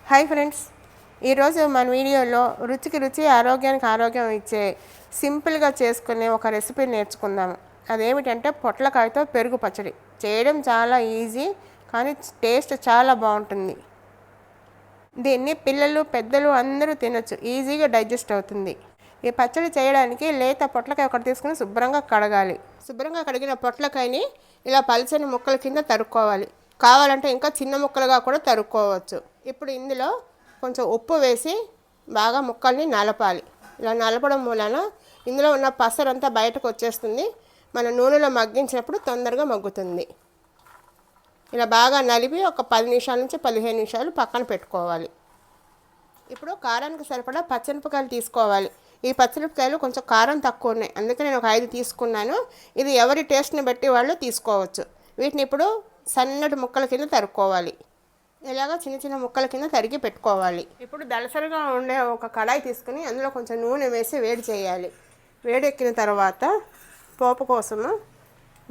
Hi friends, ఈరోజు మన వీడియోలో రుచికి రుచి ఆరోగ్యానికి ఆరోగ్యం ఇచ్చే సింపుల్గా చేసుకునే ఒక రెసిపీ నేర్చుకుందాము. అదేమిటంటే పొట్లకాయతో పెరుగు పచ్చడి. చేయడం చాలా ఈజీ, కానీ టేస్ట్ చాలా బాగుంటుంది. దీన్ని పిల్లలు పెద్దలు అందరూ తినొచ్చు, ఈజీగా డైజెస్ట్ అవుతుంది. ఈ పచ్చడి చేయడానికి లేత పొట్లకాయ ఒకటి తీసుకుని శుభ్రంగా కడగాలి. శుభ్రంగా కడిగిన పొట్లకాయని ఇలా పలుచని ముక్కల కింద తరుక్కోవాలి. కావాలంటే ఇంకా చిన్న ముక్కలుగా కూడా తరుక్కోవచ్చు. ఇప్పుడు ఇందులో కొంచెం ఉప్పు వేసి బాగా ముక్కల్ని నలపాలి. ఇలా నలపడం మూలన ఇందులో ఉన్న పసరంతా బయటకు వచ్చేస్తుంది. మన నూనెలో మగ్గించినప్పుడు తొందరగా మగ్గుతుంది. ఇలా బాగా నలిపి ఒక 10 నిమిషాల నుంచి 15 నిమిషాలు పక్కన పెట్టుకోవాలి. ఇప్పుడు కారానికి సరిపడా పచ్చిమిరపకాయలు తీసుకోవాలి. ఈ పచ్చిమిరపకాయలు కొంచెం కారం తక్కువ ఉన్నాయి, అందుకే నేను ఒక 5 తీసుకున్నాను. ఇది ఎవరి టేస్ట్ని బట్టి వాళ్ళు తీసుకోవచ్చు. వీటిని ఇప్పుడు సన్నటి ముక్కల కింద తరుక్కోవాలి. ఇలాగ చిన్న చిన్న ముక్కల కింద తరిగి పెట్టుకోవాలి. ఇప్పుడు దళసరిగా ఉండే ఒక కడాయి తీసుకుని అందులో కొంచెం నూనె వేసి వేడి చేయాలి. వేడెక్కిన తర్వాత పోపు కోసము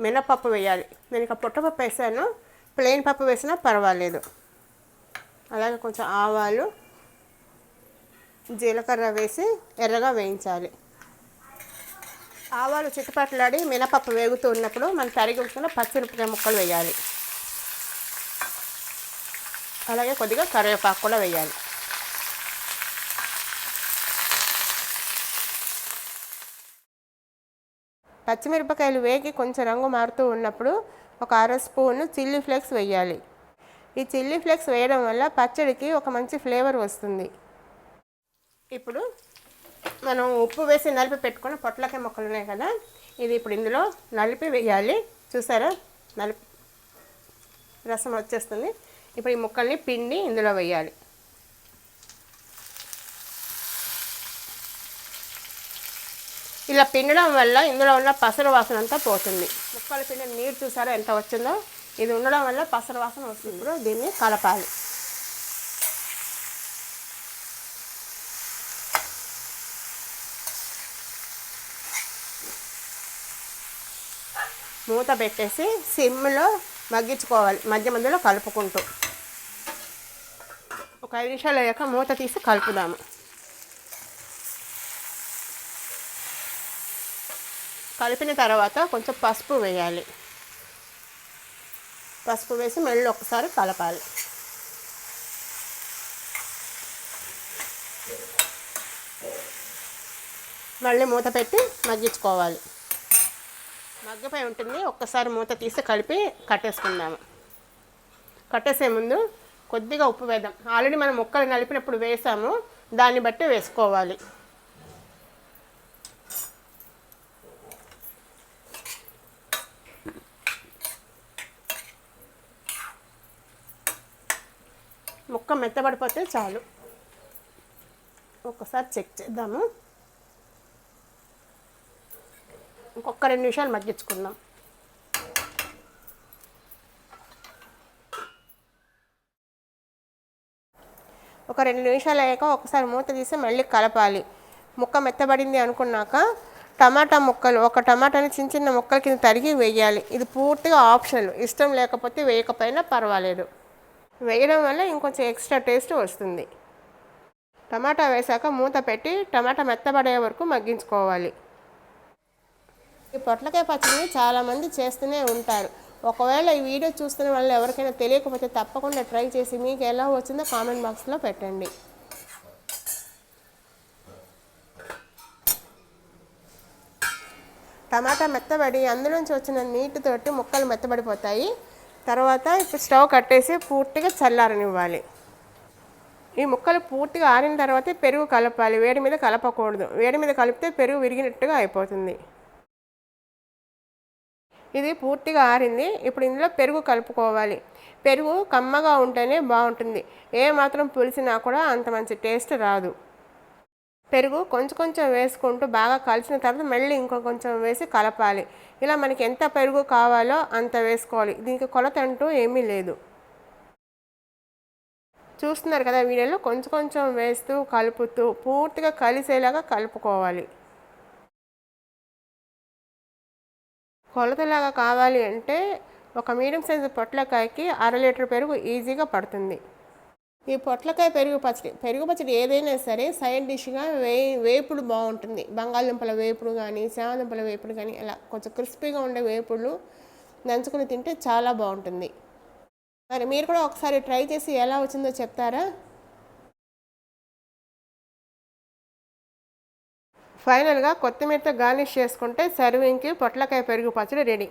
మినపప్పు వేయాలి. నేను ఇక పుట్టపప్పు వేసాను, ప్లెయిన్ పప్పు వేసినా పర్వాలేదు. అలాగే కొంచెం ఆవాలు, జీలకర్ర వేసి ఎర్రగా వేయించాలి. ఆవాలు చిట్టుపట్లాడి మినపప్పు వేగుతూ ఉన్నప్పుడు మనం తరిగి ఉంచుకున్న పచ్చిమిరపకాయ ముక్కలు వేయాలి. అలాగే కొద్దిగా కరివేపాకు కూడా వేయాలి. పచ్చిమిరపకాయలు వేగి కొంచెం రంగు మారుతూ ఉన్నప్పుడు ఒక 1/2 స్పూను చిల్లీ ఫ్లేక్స్ వేయాలి. ఈ చిల్లీ ఫ్లేక్స్ వేయడం వల్ల పచ్చడికి ఒక మంచి ఫ్లేవర్ వస్తుంది. ఇప్పుడు మనం ఉప్పు వేసి నలిపి పెట్టుకున్న పొట్లకాయ ముక్కలు ఉన్నాయి కదా, ఇది ఇప్పుడు ఇందులో నలిపి వేయాలి. చూసారా, నలిపి రసం వచ్చేస్తుంది. ఇప్పుడు ఈ ముక్కల్ని పిండి ఇందులో వేయాలి. ఇలా పిండడం వల్ల ఇందులో ఉన్న పసరు వాసన అంతా పోతుంది. ముక్కల పిండి నీరు చూసారా ఎంత వచ్చిందో, ఇది ఉండడం వల్ల పసరు వాసన వస్తుంది. ఇప్పుడు దీన్ని కలపాలి. మూత పెట్టేసి సిమ్లో మగ్గించుకోవాలి, మధ్య మధ్యలో కలుపుకుంటూ. ఒక 5 నిమిషాలు అయ్యాక మూత తీసి కలుపుదాము. కలిపిన తర్వాత కొంచెం పసుపు వేయాలి. పసుపు వేసి మళ్ళీ ఒకసారి కలపాలి. మళ్ళీ మూత పెట్టి మగ్గించుకోవాలి. మగ్గిపోయి ఉంటుంది. ఒక్కసారి మూత తీసి కలిపి కట్టేసుకుందాము. కట్టేసే ముందు కొద్దిగా ఉప్పు వేద్దాం. ఆల్రెడీ మనం ముక్కలు నలిపినప్పుడు వేసాము, దాన్ని బట్టి వేసుకోవాలి. ముక్క మెత్తబడిపోతే చాలు. ఒక్కసారి చెక్ చేద్దాము. ఇంకొక 2 నిమిషాలు మగ్గించుకుందాం. ఒక 2 నిమిషాలు అయ్యాక ఒకసారి మూత తీసి మళ్ళీ కలపాలి. ముక్క మెత్తబడింది అనుకున్నాక టమాటా ముక్కలు, ఒక టమాటాని చిన్న చిన్న ముక్కల కింద తరిగి వేయాలి. ఇది పూర్తిగా ఆప్షనల్, ఇష్టం లేకపోతే వేయకపోయినా పర్వాలేదు. వేయడం వల్ల ఇంకొంచెం ఎక్స్ట్రా టేస్ట్ వస్తుంది. టమాటా వేసాక మూత పెట్టి టమాటా మెత్తబడే వరకు మగ్గించుకోవాలి. ఈ పొట్లకాయ పచ్చడిని చాలామంది చేస్తూనే ఉంటారు. ఒకవేళ ఈ వీడియో చూస్తున్న వాళ్ళు ఎవరికైనా తెలియకపోతే తప్పకుండా ట్రై చేసి మీకు ఎలా వచ్చిందో కామెంట్ బాక్స్లో పెట్టండి. టమాటా మెత్తబడి అందులోంచి వచ్చిన నీటితోటి ముక్కలు మెత్తబడిపోతాయి. తర్వాత ఇప్పుడు స్టవ్ కట్టేసి పూర్తిగా చల్లారనివ్వాలి. ఈ ముక్కలు పూర్తిగా ఆరిన తర్వాతే పెరుగు కలపాలి. వేడి మీద కలపకూడదు. వేడి మీద కలిపితే పెరుగు విరిగినట్టుగా అయిపోతుంది. ఇది పూర్తిగా ఆరింది. ఇప్పుడు ఇందులో పెరుగు కలుపుకోవాలి. పెరుగు కమ్మగా ఉంటేనే బాగుంటుంది. ఏ మాత్రం పులిసినా కూడా అంత మంచి టేస్ట్ రాదు. పెరుగు కొంచెం కొంచెం వేసుకుంటూ బాగా కలిసిన తర్వాత మళ్ళీ కొంచెం వేసి కలపాలి. ఇలా మనకి ఎంత పెరుగు కావాలో అంత వేసుకోవాలి. దీనికి కొలత అంటూ ఏమీ లేదు. చూస్తున్నారు కదా వీడియోలో, కొంచెం కొంచెం వేస్తూ కలుపుతూ పూర్తిగా కలిసేలాగా కలుపుకోవాలి. కొలతలాగా కావాలి అంటే ఒక మీడియం సైజు పొట్లకాయకి 1/2 లీటర్ పెరుగు ఈజీగా పడుతుంది. ఈ పొట్లకాయ పెరుగు పచ్చడి ఏదైనా సరే సైడ్ డిష్గా వేపుడు బాగుంటుంది. బంగాళదుంపల వేపుడు కానీ, చామదుంపల వేపుడు కానీ అలా కొంచెం క్రిస్పీగా ఉండే వేపుడులు నంచుకుని తింటే చాలా బాగుంటుంది. మరి మీరు కూడా ఒకసారి ట్రై చేసి ఎలా వచ్చిందో చెప్తారా? ఫైనల్గా కొత్తిమీరతో గార్నిష్ చేసుకుంటే సర్వింగ్కి పొట్లకాయ పెరుగు పచ్చడి రెడీ.